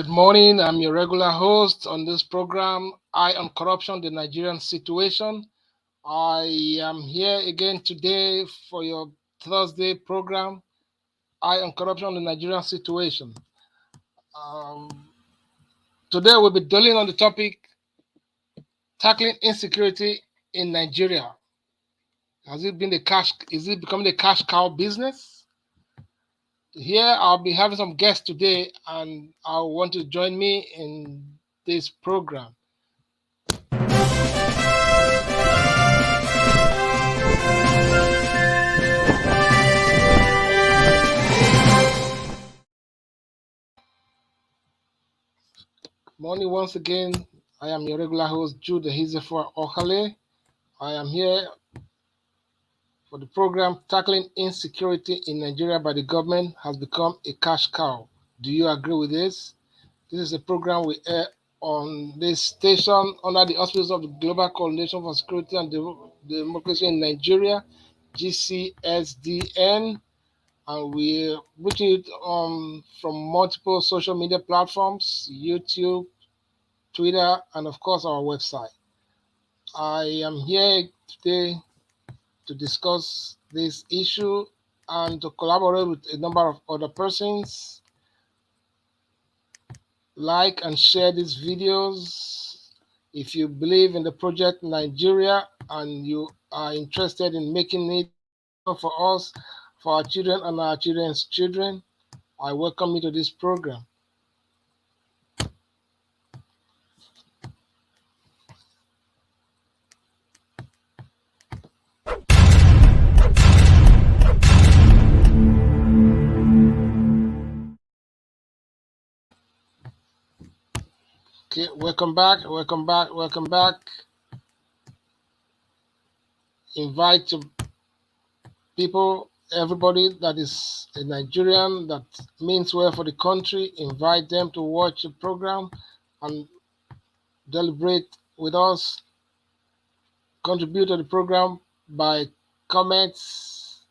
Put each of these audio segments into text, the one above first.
Good morning. I'm your regular host on this program, Eye on Corruption, the Nigerian Situation. I am here again today for your Thursday program, Eye on Corruption, the Nigerian Situation. Um, Today we'll be dealing on the topic tackling insecurity in Nigeria. Is it becoming a cash cow business? Here I'll be having some guests today and I want to join me in this program. Morning once again. I am your regular host, Jude Hizefor Okale. I am here for the program Tackling Insecurity in Nigeria by the Government has become a cash cow. Do you agree with this? This is a program we air on this station under the auspices of the Global Coalition for Security and Democracy in Nigeria, GCSDN, and we're reaching it from multiple social media platforms, YouTube, Twitter, and of course our website. I am here today to discuss this issue and to collaborate with a number of other persons. Like and share these videos. If you believe in the project Nigeria and you are interested in making it for us, for our children and our children's children, I welcome you to this program. Okay, welcome back, welcome back, welcome back. Invite people, everybody that is a Nigerian that means well for the country, invite them to watch the program and deliberate with us, contribute to the program by comments,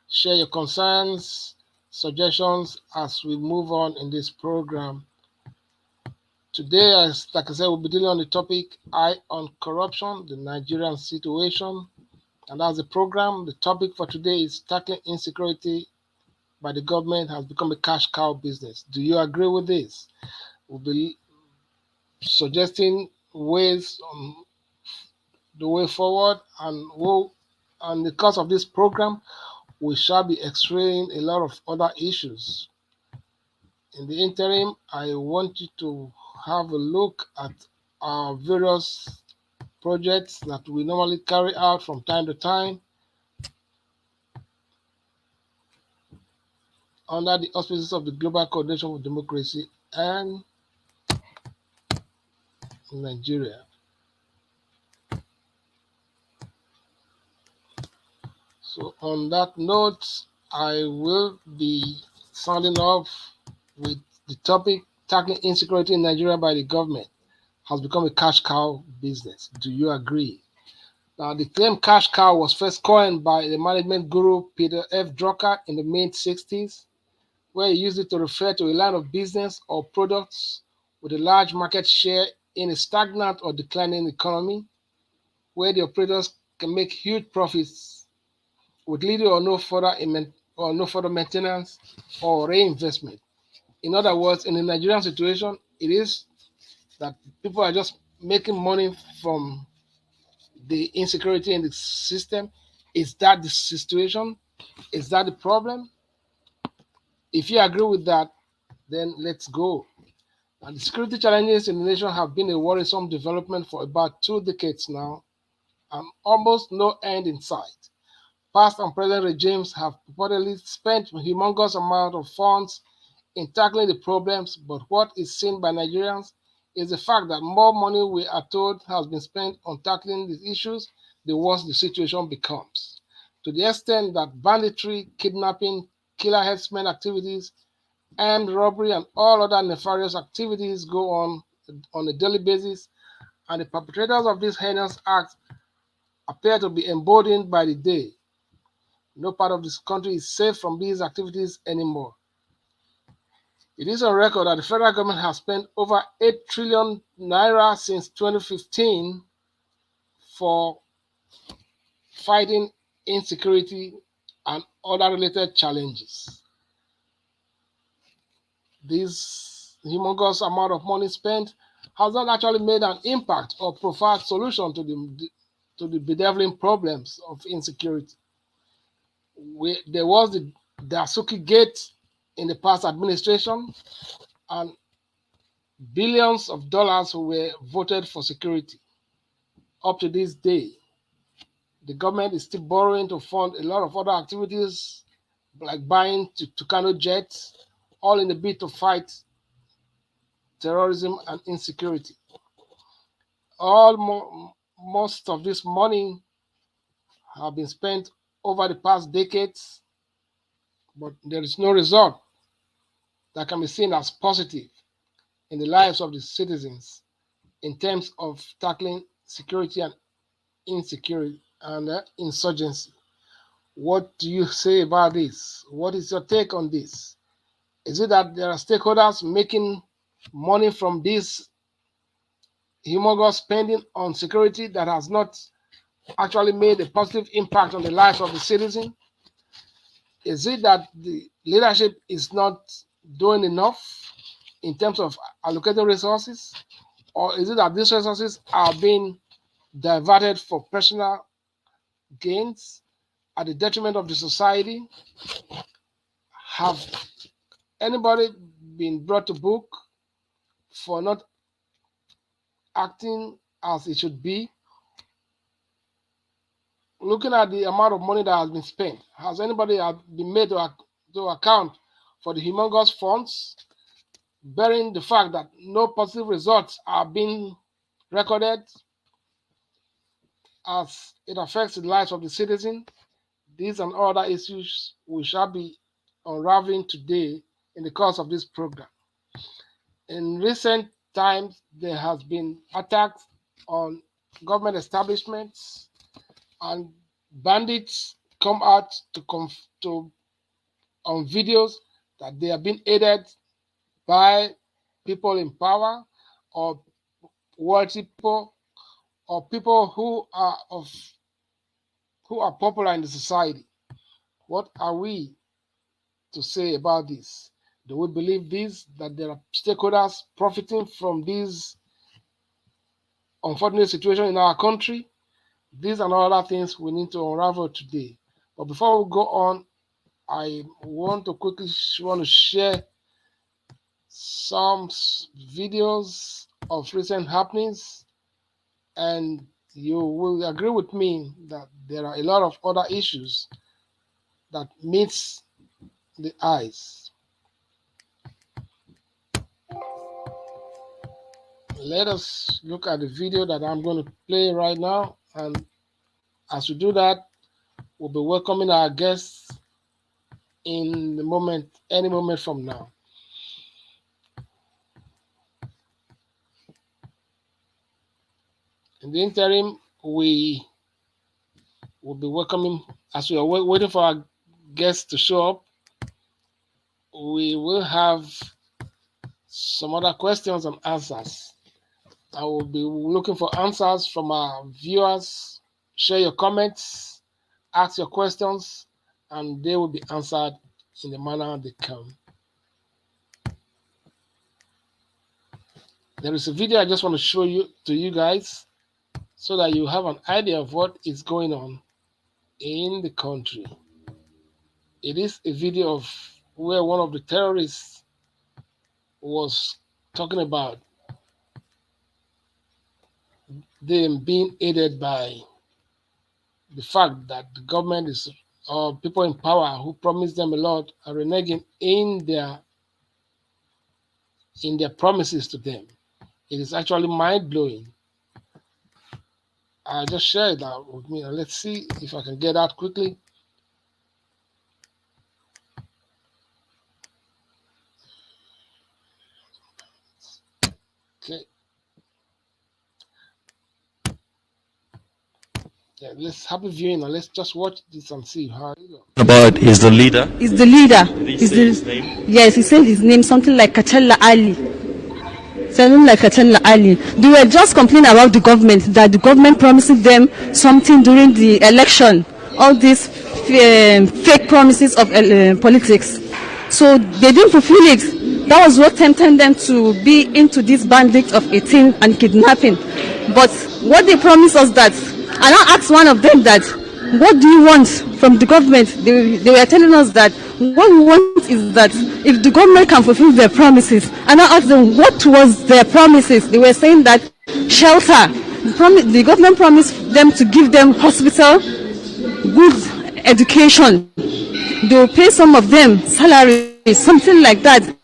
share your concerns, suggestions as we move on in this program. Today, like I said, we'll be dealing on the topic Eye on Corruption, the Nigerian Situation. And as a program, the topic for today is tackling insecurity by the government has become a cash cow business. Do you agree with this? We'll be suggesting ways on the way forward, and on the course of this program, we shall be exploring a lot of other issues. In the interim, I want you to have a look at our various projects that we normally carry out from time to time under the auspices of the Global Coalition for Democracy and Nigeria. So on that note, I will be sounding off with the topic tackling insecurity in Nigeria by the government has become a cash cow business. Do you agree? Now, the term cash cow was first coined by the management guru Peter F. Drucker in the mid-60s, where he used it to refer to a line of business or products with a large market share in a stagnant or declining economy, where the operators can make huge profits with little or no further maintenance or reinvestment. In other words, in the Nigerian situation, it is that people are just making money from the insecurity in the system. Is that the situation? Is that the problem? If you agree with that, then let's go. And the security challenges in the nation have been a worrisome development for about 2 decades now, and almost no end in sight. Past and present regimes have purportedly spent humongous amount of funds in tackling the problems, but what is seen by Nigerians is the fact that more money we are told has been spent on tackling these issues, the worse the situation becomes. To the extent that banditry, kidnapping, killer herdsmen activities, armed robbery, and all other nefarious activities go on a daily basis, and the perpetrators of these heinous acts appear to be emboldened by the day. No part of this country is safe from these activities anymore. It is on record that the federal government has spent over 8 trillion naira since 2015 for fighting insecurity and other related challenges. This humongous amount of money spent has not actually made an impact or provide solution to the bedeviling problems of insecurity. There was the Dasuki Gate in the past administration, and billions of dollars were voted for security. Up to this day, the government is still borrowing to fund a lot of other activities like buying Tucano jets, all in the bid to fight terrorism and insecurity. Most of this money have been spent over the past decades, but there is no result that can be seen as positive in the lives of the citizens in terms of tackling security and insecurity and insurgency. What do you say about this? What is your take on this? Is it that there are stakeholders making money from this humongous spending on security that has not actually made a positive impact on the lives of the citizen? Is it that the leadership is not doing enough in terms of allocating resources? Or is it that these resources are being diverted for personal gains at the detriment of the society? Have anybody been brought to book for not acting as it should be? Looking at the amount of money that has been spent, has anybody been made to account for the humongous funds, bearing the fact that no positive results are being recorded as it affects the lives of the citizen? These and other issues we shall be unraveling today in the course of this program. In recent times, there has been attacks on government establishments, and bandits come out to on videos that they are being aided by people in power or wealthy people or people who are popular in the society. What are we to say about this? Do we believe this, that there are stakeholders profiting from this unfortunate situation in our country? These and other things we need to unravel today. But before we go on, I want to quickly share some videos of recent happenings, and you will agree with me that there are a lot of other issues that meets the eyes. Let us look at the video that I'm going to play right now, and as we do that, we'll be welcoming our guests in the moment, any moment from now. In the interim, we will be welcoming, as we are waiting for our guests to show up, we will have some other questions and answers. I will be looking for answers from our viewers. Share your comments, ask your questions, and they will be answered in the manner they come. There is a video I just want to show you guys so that you have an idea of what is going on in the country. It is a video of where one of the terrorists was talking about them being aided by the fact that the government is or people in power who promise them a lot are reneging in their promises to them. It is actually mind-blowing. I just shared that with me. Let's see if I can get out quickly. Okay. Yeah, let's happy viewing and let's just watch this and see how it goes. About is the leader. Is the leader. Did he Is say the his name? Yes, he said his name, something like Kachalla Ali. Something like Kachalla Ali. They were just complaining about the government, that the government promising them something during the election. All these fake promises of politics. So they didn't fulfill it. That was what tempted them to be into this bandit of 18 and kidnapping. But what they promised us that, and I asked one of them that, what do you want from the government? They were telling us that what we want is that if the government can fulfill their promises. And I asked them what was their promises. They were saying that shelter. The government promised them to give them hospital, good education. They will pay some of them salary, something like that,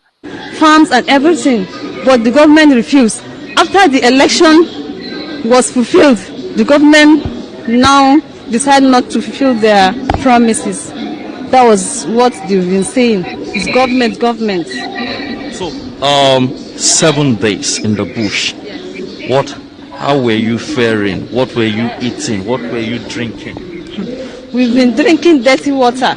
farms and everything. But the government refused. After the election was fulfilled, the government now decided not to fulfill their promises. That was what they've been saying. It's government. So, 7 days in the bush. How were you faring? What were you eating? What were you drinking? We've been drinking dirty water.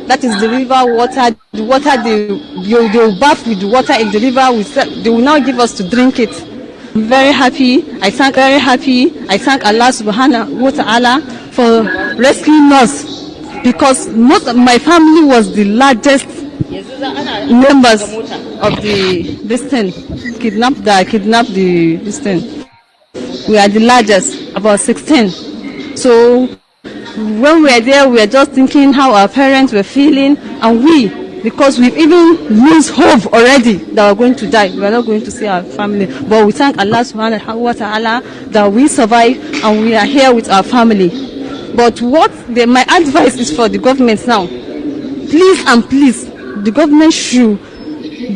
That is the river water. The water they will bath with the water in the river. They will now give us to drink it. I'm very happy. I thank Allah subhanahu wa ta'ala for rescuing us, because most of my family was the largest members of this thing. Kidnapped this thing. We are the largest, about 16. So when we were there, we were just thinking how our parents were feeling, and because we've even lose hope already that we're going to die. We are not going to see our family. But we thank Allah subhanahu wa ta'ala that we survive and we are here with our family. But my advice is for the government now. Please, the government should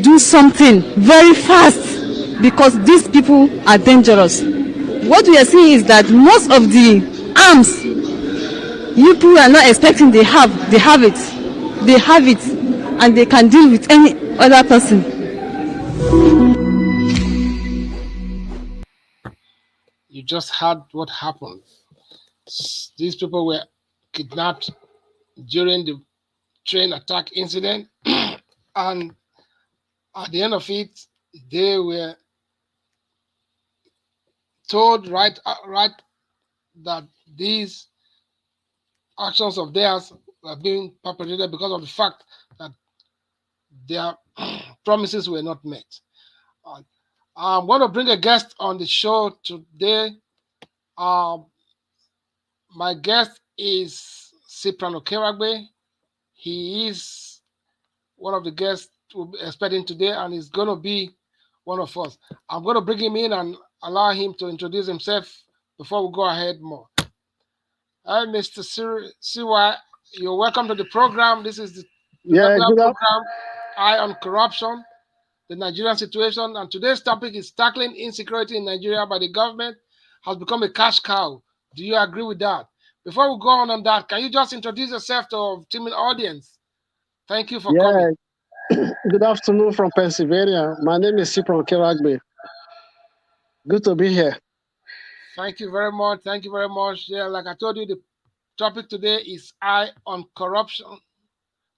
do something very fast, because these people are dangerous. What we are seeing is that most of the arms you people are not expecting they have it, and they can deal with any other person. You just heard what happened. These people were kidnapped during the train attack incident, and at the end of it, they were told right that these actions of theirs were being perpetrated because of the fact that their promises were not met. I'm going to bring a guest on the show today. My guest is Cyprian Okeragbe. He is one of the guests we'll be expecting today, and he's going to be one of us. I'm going to bring him in and allow him to introduce himself before we go ahead more. Hi, Mr. Siwa. You're welcome to the program. This is the program, Eye on Corruption, the Nigerian situation, and today's topic is tackling insecurity in Nigeria by the government has become a cash cow. Do you agree with that? Before we go on that, can you just introduce yourself to our team audience? Thank you for coming. Good afternoon from Pennsylvania. My name is Cyprian Okeragbe. Good to be here. Thank you very much. Yeah, like I told you, the topic today is Eye on Corruption,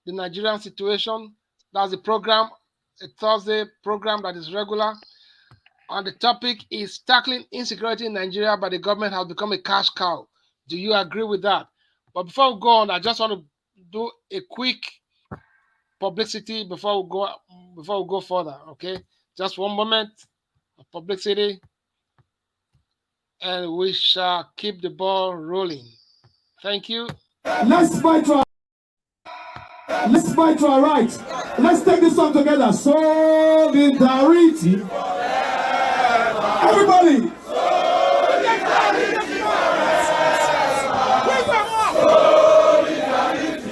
the Nigerian situation. That's the program, a Thursday program that is regular. And the topic is tackling insecurity in Nigeria by the government has become a cash cow. Do you agree with that? But before we go on, I just want to do a quick publicity before we go further. Okay, just one moment of publicity, and we shall keep the ball rolling. Thank you. Let's fight to our right. Let's take this song together. Solidarity. Everybody. Solidarity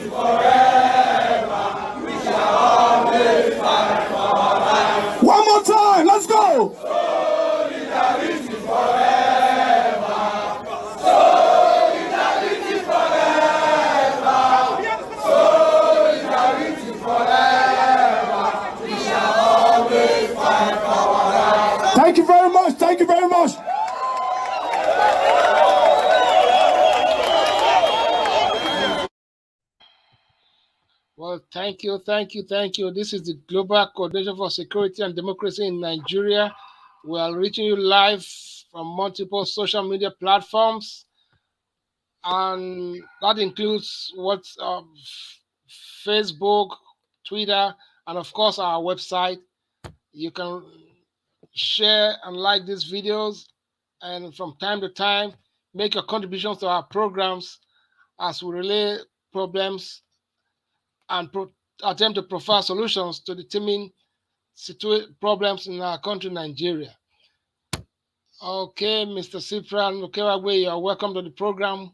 forever. We shall always fight for our life. One more time. Let's go. Solidarity forever. Solidarity forever. Solidarity forever. We shall always fight for our life. Thank you very much. Thank you very much. Well, thank you, thank you, thank you. This is the Global Coordination for Security and Democracy in Nigeria. We are reaching you live from multiple social media platforms, and that includes Facebook, Twitter, and of course our website. You can share and like these videos, and from time to time, make your contributions to our programs as we relay problems and attempt to provide solutions to determine problems in our country, Nigeria. Okay, Mr. Cyprian Okeragwe, you are welcome to the program.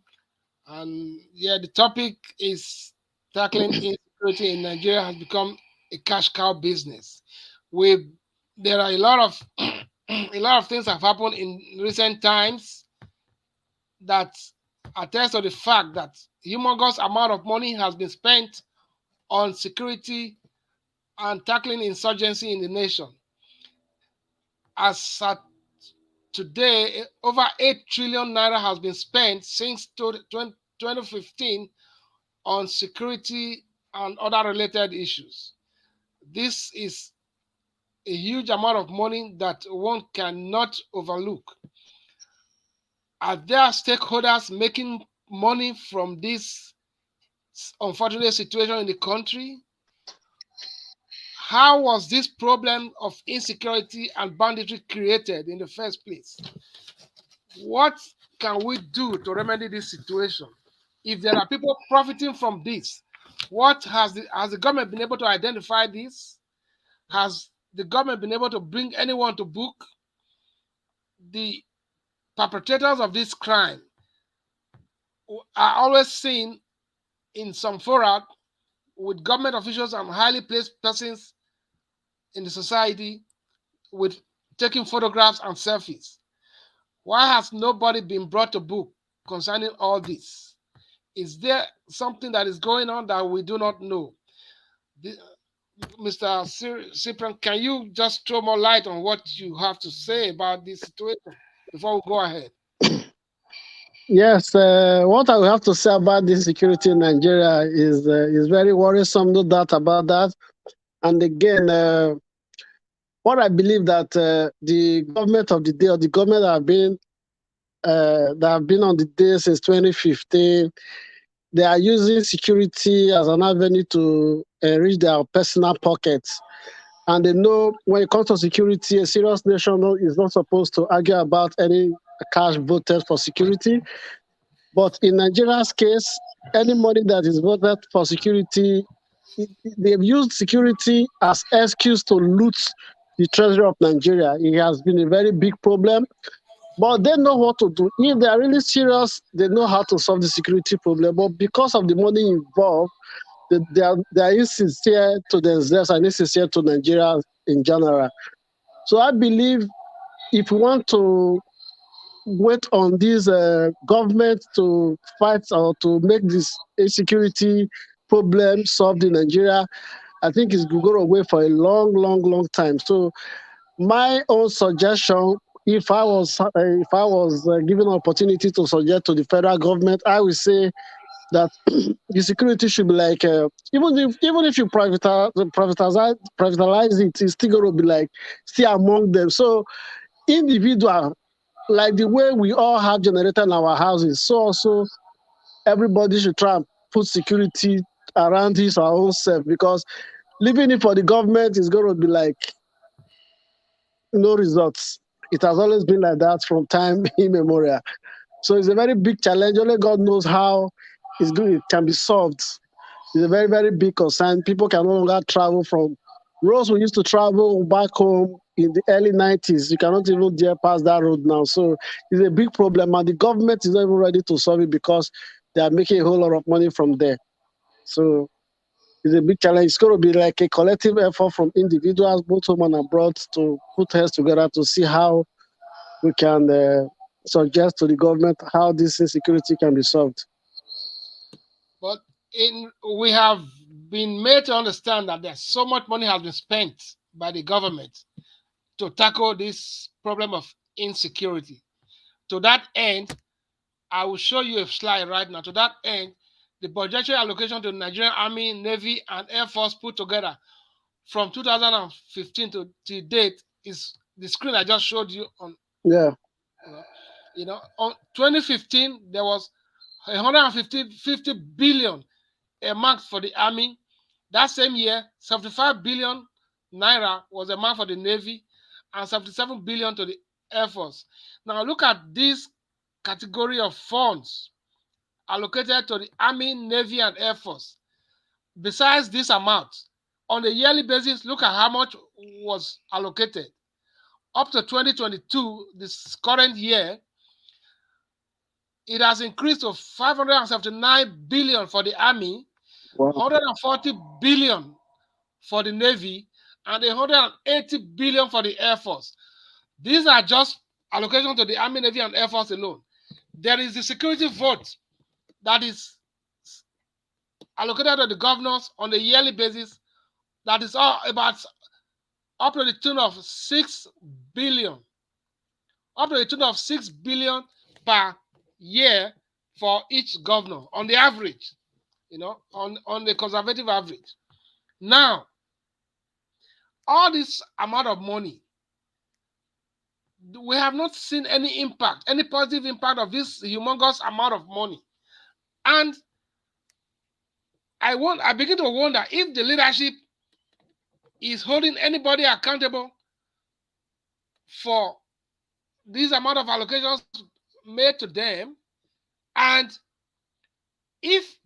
And yeah, the topic is tackling insecurity in Nigeria has become a cash cow business. With there are a lot of a lot of things have happened in recent times that attest to the fact that humongous amount of money has been spent on security and tackling insurgency in the nation. As at today, over 8 trillion naira has been spent since 2015 on security and other related issues. This is a huge amount of money that one cannot overlook. Are there stakeholders making money from this unfortunate situation in the country? How was this problem of insecurity and banditry created in the first place? What can we do to remedy this situation? If there are people profiting from this, what has the government been able to identify this? Has the government been able to bring anyone to book? The perpetrators of this crime are always seen in some fora with government officials and highly placed persons in the society with taking photographs and selfies. Why has nobody been brought to book concerning all this? Is there something that is going on that we do not know? Mr. Cyprian, can you just throw more light on what you have to say about this situation before we go ahead? Yes, what I will have to say about this security in Nigeria is very worrisome, no doubt about that. And again, what I believe that the government of the day or the government that have been on the day since 2015, they are using security as an avenue to enrich their personal pockets. And they know when it comes to security, a serious nation is not supposed to argue about any cash voted for security. But in Nigeria's case, any money that is voted for security, they've used security as excuse to loot the treasury of Nigeria. It has been a very big problem. But they know what to do. If they are really serious, they know how to solve the security problem. But because of the money involved, they are insincere to themselves and insincere to Nigeria in general. So I believe if we want to wait on this government to fight or to make this insecurity problem solved in Nigeria, I think it's going to wait for a long, long, long time. So my own suggestion, if I was given an opportunity to suggest to the federal government, I would say that the security should be like even if you privatize it, it's still going to be like still among them. So individual, like the way we all have generator in our houses, so also everybody should try and put security around his or her own self, because leaving it for the government is going to be like no results. It has always been like that from time immemorial. So it's a very big challenge. Only God knows how it can be solved. It's a very, very big concern. People can no longer travel from roads we used to travel back home in the early 90s. You cannot even dare pass that road now. So it's a big problem. And the government is not even ready to solve it because they are making a whole lot of money from there. So it's a big challenge. It's going to be like a collective effort from individuals, both home and abroad, to put heads together to see how we can suggest to the government how this insecurity can be solved. But we have been made to understand that there's so much money has been spent by the government to tackle this problem of insecurity. To that end, I will show you a slide right now. To that end, the budgetary allocation to the Nigerian Army, Navy, and Air Force put together from 2015 to date is the screen I just showed you on. Yeah. On 2015 there was 150 billion earmarked for the army. That same year, 75 billion naira was earmarked for the navy, and 77 billion to the air force. Now look at this category of funds allocated to the army, navy, and air force. Besides this amount, on a yearly basis, look at how much was allocated. Up to 2022, this current year, it has increased to 579 billion for the army, Wow. 140 billion for the navy, and 180 billion for the air force. These are just allocations to the army, navy, and air force alone. There is the security vote that is allocated to the governors on a yearly basis. That is all about up to the tune of 6 billion. Up to the tune of 6 billion per year for each governor on the average, on the conservative average. Now, all this amount of money, we have not seen any impact, any positive impact of this humongous amount of money. And I begin to wonder if the leadership is holding anybody accountable for this amount of allocations made to them, and if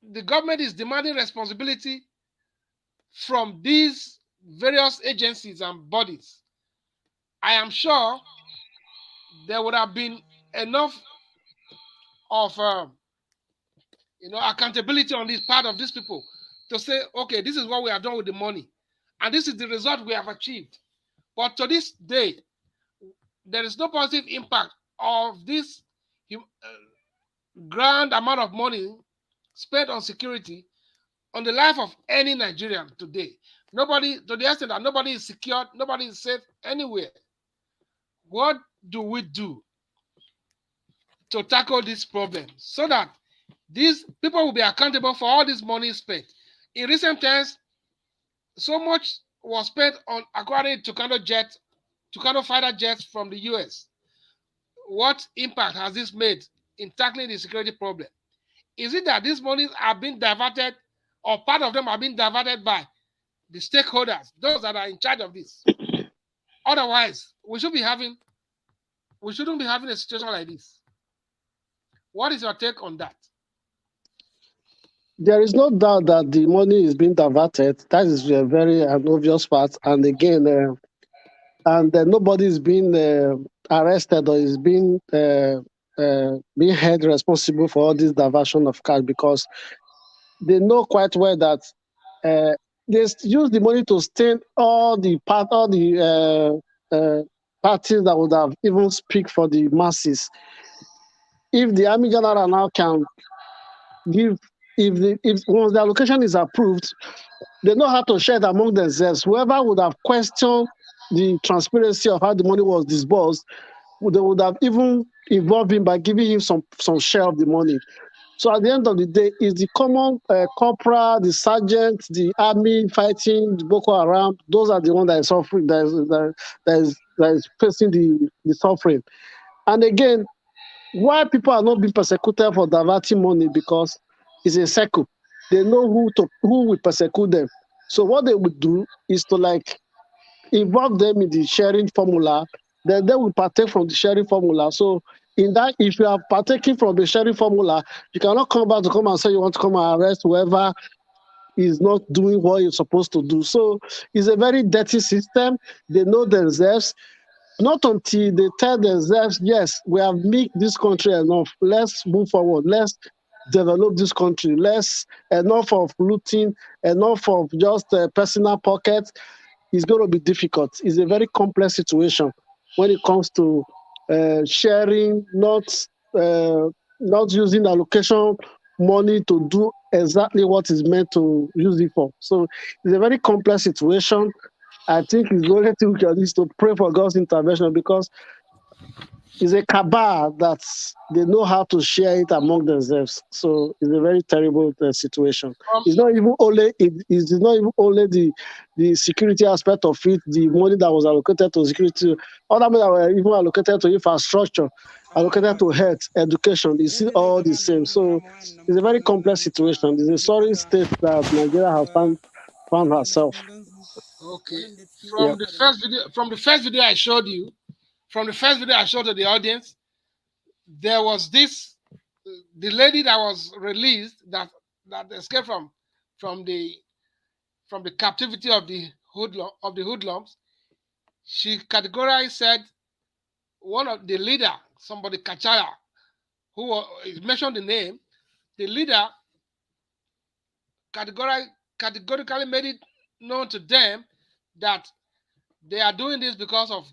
the government is demanding responsibility from these various agencies and bodies. I am sure there would have been enough of accountability on this part of these people to say, okay, this is what we have done with the money, and this is the result we have achieved. But to this day, there is no positive impact of this grand amount of money spent on security on the life of any Nigerian today. Nobody, to the extent that nobody is secured, nobody is safe anywhere. What do we do to tackle this problem so that these people will be accountable for all this money spent? In recent times, so much was spent on acquiring Tucano fighter jets from the US. What impact has this made in tackling the security problem? Is it that these monies are being diverted, or part of them are being diverted by the stakeholders, those that are in charge of this? Otherwise, we shouldn't be having a situation like this. What is your take on that? There is no doubt that the money is being diverted. That is a very obvious part. And again, nobody is being arrested or is being held responsible for all this diversion of cash, because they know quite well that they use the money to stain all the parties that would have even speak for the masses. If the army general now can give, if once the allocation is approved, they know how to share it among themselves. Whoever would have questioned the transparency of how the money was disbursed, they would have even involved him by giving him some share of the money. So at the end of the day, it's the common corporal, the sergeant, the army fighting the Boko Haram. Those are the ones that are suffering, that is facing the suffering. And again, why people are not being persecuted for diverting money? Because it's a circle. They know who will persecute them. So what they would do is to involve them in the sharing formula. Then they will partake from the sharing formula. So in that, if you are partaking from the sharing formula, you cannot come back to come and say you want to come and arrest whoever is not doing what you're supposed to do. So it's a very dirty system. They know themselves. Not until they tell themselves, yes, we have made this country enough. Let's move forward. Let's develop this country. Enough of looting, enough of just personal pockets. It's going to be difficult. It's a very complex situation when it comes to sharing, not using allocation money to do exactly what is meant to use it for. So it's a very complex situation. I think it's the only thing we can do is to pray for God's intervention, because it's a cabal that they know how to share it among themselves. So it's a very terrible situation. Um, It's not even only the security aspect of it, the money that was allocated to security, other money that were even allocated to infrastructure, allocated to health, education. It's still all the same. So it's a very complex situation. It's a sorry state that Nigeria has found herself. okay. Yeah. From the first video I showed to the audience, there was this the lady that was released that escaped from the from the captivity of the hoodlums. She categorically said one of the leader, somebody Kachara, mentioned the name, the leader categorically made it known to them that they are doing this because of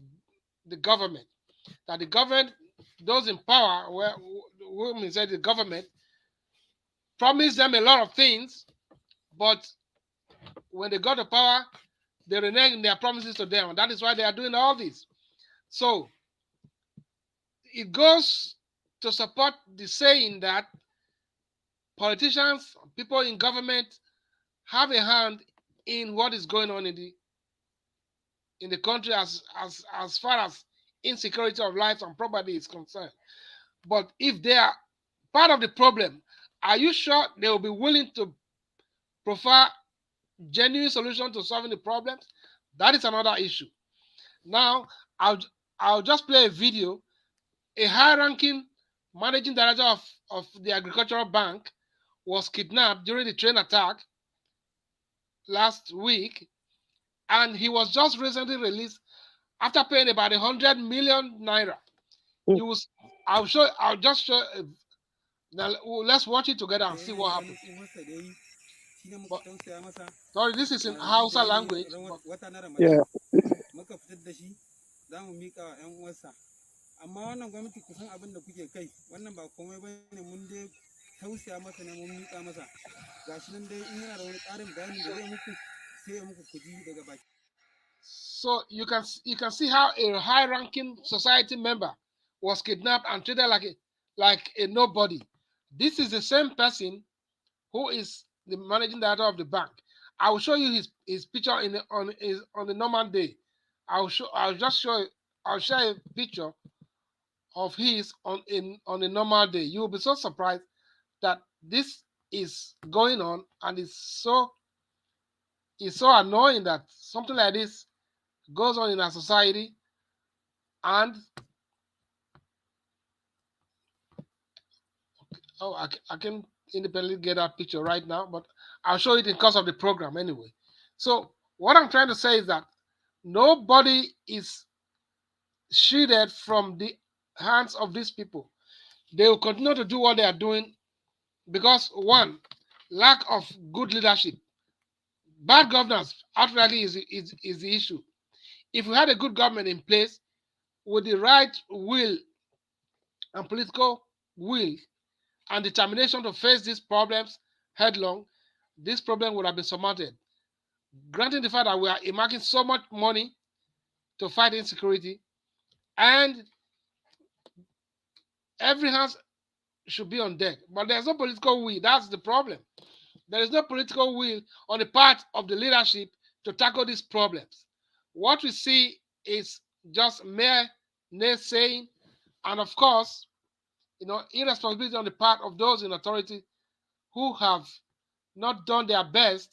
the government. That the government, those in power, whom said the government, promised them a lot of things, but when they got the power, they reneged their promises to them. And that is why they are doing all this. So it goes to support the saying that politicians, people in government, have a hand in what is going on in the country as far as insecurity of lives and property is concerned. But if they are part of the problem, are you sure they will be willing to provide genuine solution to solving the problems? That is another issue. Now, I'll just play a video. A high-ranking managing director of the agricultural bank was kidnapped during the train attack last week, and he was just recently released after paying about 100 million naira. Mm. You will, I'll show. I'll just show. Now let's watch it together and see what happens. But, sorry, this is in Hausa language. But Yeah. so you can see how a high-ranking society member was kidnapped and treated like a nobody. This is the same person who is the managing director of the bank. I will show you his picture on the normal day. I'll share a picture of his on a normal day. You will be so surprised that this is going on, and it's so annoying that something like this goes on in our society. And oh, I can independently get that picture right now, but I'll show it in course of the program anyway. So what I'm trying to say is that nobody is shielded from the hands of these people. They will continue to do what they are doing because one, lack of good leadership. Bad governance outrightly is the issue. If we had a good government in place with the right will and political will and determination to face these problems headlong, this problem would have been surmounted. Granting the fact that we are earmarking so much money to fight insecurity, and every hand should be on deck, but there's no political will. That's the problem. There is no political will on the part of the leadership to tackle these problems. What we see is just mere naysaying, and of course, irresponsibility on the part of those in authority who have not done their best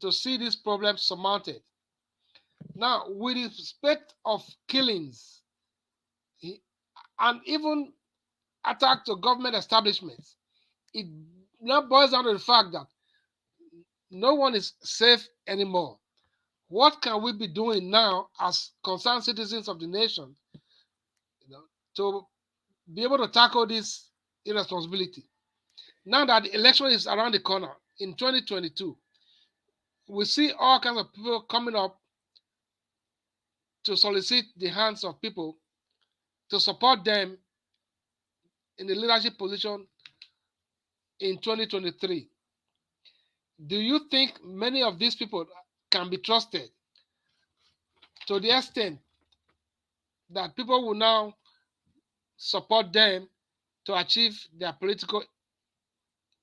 to see these problems surmounted. Now, with respect of killings and even attack to government establishments, it now boils down to the fact that no one is safe anymore. What can we be doing now as concerned citizens of the nation, to be able to tackle this irresponsibility? Now that the election is around the corner in 2022, we see all kinds of people coming up to solicit the hands of people to support them in the leadership position in 2023. Do you think many of these people can be trusted to the extent that people will now support them to achieve their political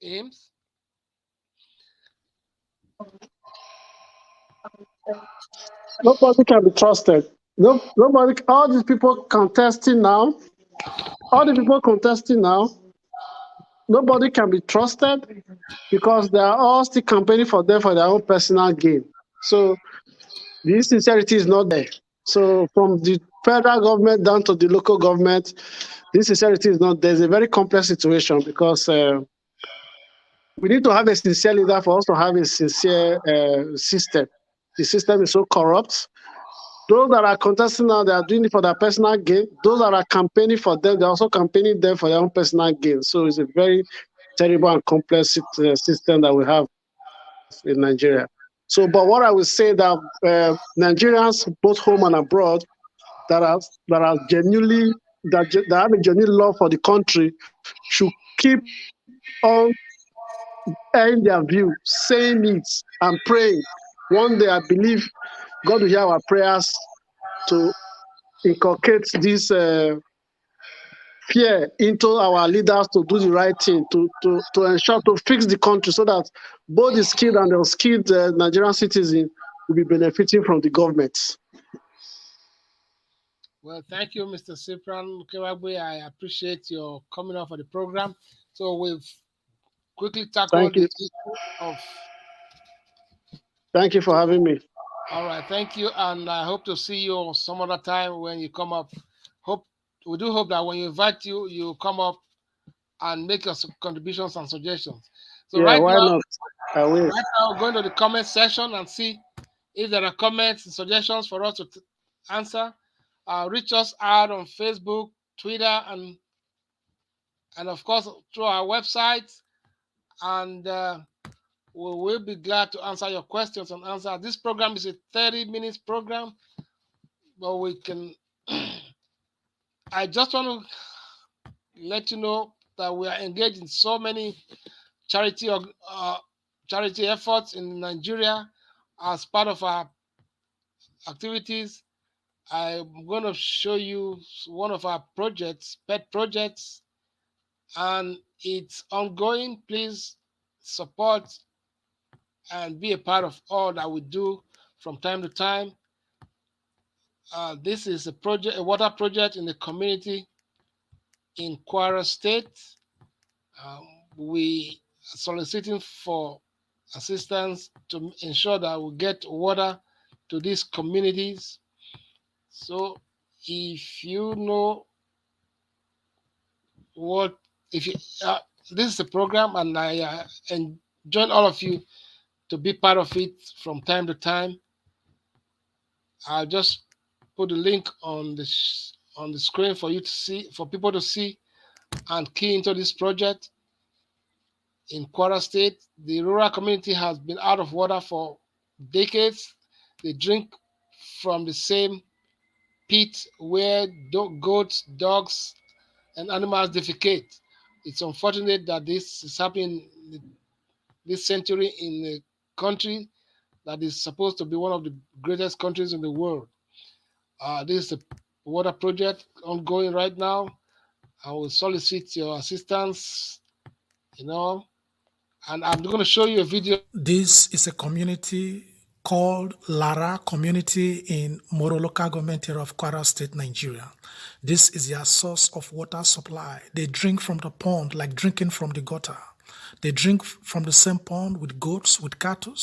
aims? Nobody can be trusted. No, nobody. All these people contesting now. All the people contesting now. Nobody can be trusted because they are all still campaigning for them for their own personal gain. So the sincerity is not there. So from the federal government down to the local government, this sincerity is not there. It's a very complex situation because we need to have a sincere leader for us to have a sincere system. The system is so corrupt. Those that are contesting now, they are doing it for their personal gain. Those that are campaigning for them, they're also campaigning them for their own personal gain. So it's a very terrible and complex system that we have in Nigeria. So, but what I would say that Nigerians, both home and abroad, that are genuinely that have a genuine love for the country, should keep on airing their view, saying it and praying. One day, I believe God will hear our prayers to inculcate this fear into our leaders to do the right thing, to ensure to fix the country so that both the skilled and the unskilled Nigerian citizens will be benefiting from the government. Well, thank you, Mr. Cyprian Kewagwe. I appreciate your coming up for the program. So we've quickly tackled Thank the you. issue of. Thank you for having me. All right, thank you, and I hope to see you some other time when you come up. Hope we do hope that when you invite you, you come up and make your contributions and suggestions. So Yeah, why not? I will. right now, go into the comment section and see if there are comments and suggestions for us to answer. Reach us out on Facebook, Twitter, and of course through our website, and we will be glad to answer your questions and answer. This program is a 30 minutes program, but we can. I just want to let you know that we are engaged in so many charity charity efforts in Nigeria as part of our activities. I'm going to show you one of our projects, pet projects, and it's ongoing. Please support and be a part of all that we do from time to time. This is a project, a water project in the community in Kwara State. Um, we are soliciting for assistance to ensure that we get water to these communities. So, if you know what, if you this is a program, and I join all of you to be part of it from time to time. I'll just put the link on the screen for you to see, for people to see and key into this project. In Kwara State, the rural community has been out of water for decades. They drink from the same pit where goats, dogs, and animals defecate. It's unfortunate that this is happening this century in a country that is supposed to be one of the greatest countries in the world. This is a water project ongoing right now. I will solicit your assistance, you know, and I'm going to show you a video. This is a community called Lara community in Moro local government area of Kwara State, Nigeria. This is their source of water supply. They drink from the pond like drinking from the gutter. They drink from the same pond with goats, with cattle,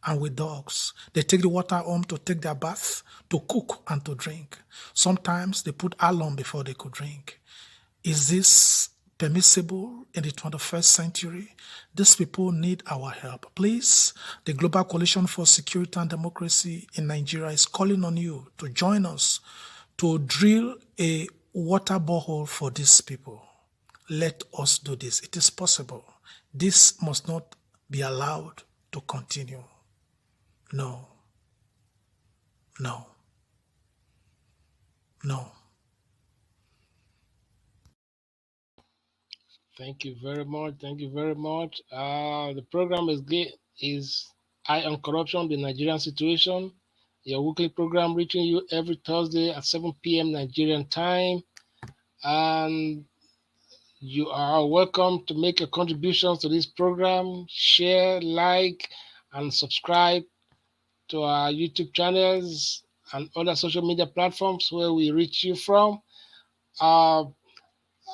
and with dogs. They take the water home to take their bath, to cook, and to drink. Sometimes they put alum before they could drink. Is this permissible in the 21st century? These people need our help. Please, the Global Coalition for Security and Democracy in Nigeria is calling on you to join us to drill a water borehole for these people. Let us do this. It is possible. This must not be allowed to continue. No. No. No. Thank you very much. Thank you very much. The program is Eye on Corruption, the Nigerian Situation, your weekly program reaching you every Thursday at 7 p.m. Nigerian time. And you are welcome to make your contributions to this program, share, like, and subscribe to our YouTube channels and other social media platforms where we reach you from. Uh,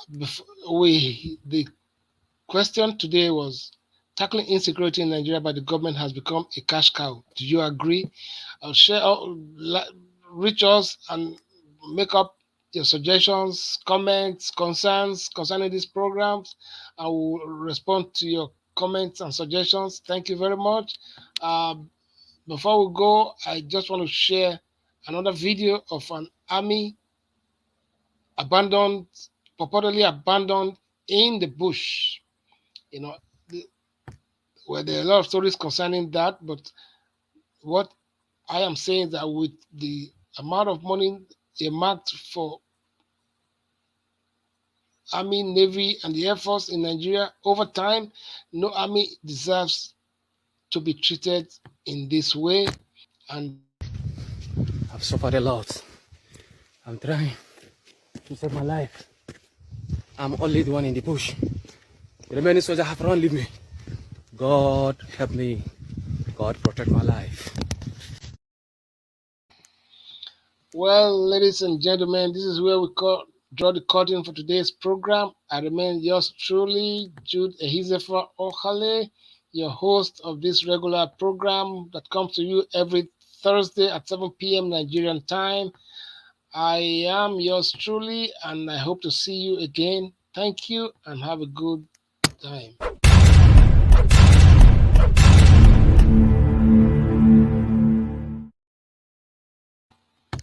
the question today was tackling insecurity in Nigeria by the government has become a cash cow. Do you agree? Share, reach us and make up your suggestions, comments, concerns concerning these programs. I will respond to your comments and suggestions. Thank you very much. Uh, Before we go, I just want to share another video of an army abandoned, purportedly abandoned in the bush. You know, where there are a lot of stories concerning that, but what I am saying is that with the amount of money earmarked for Army, Navy, and the Air Force in Nigeria over time, no army deserves to be treated in this way. And I've suffered a lot. I'm trying to save my life. I'm only the one in the bush. The remaining soldiers have run, leave me. God help me. God protect my life. well, ladies and gentlemen, this is where we draw the curtain for today's program. I remain yours truly, Jude Ehizefa Ohale, your host of this regular program that comes to you every Thursday at 7 p.m. Nigerian time. I am yours truly, and I hope to see you again. Thank you, and have a good time.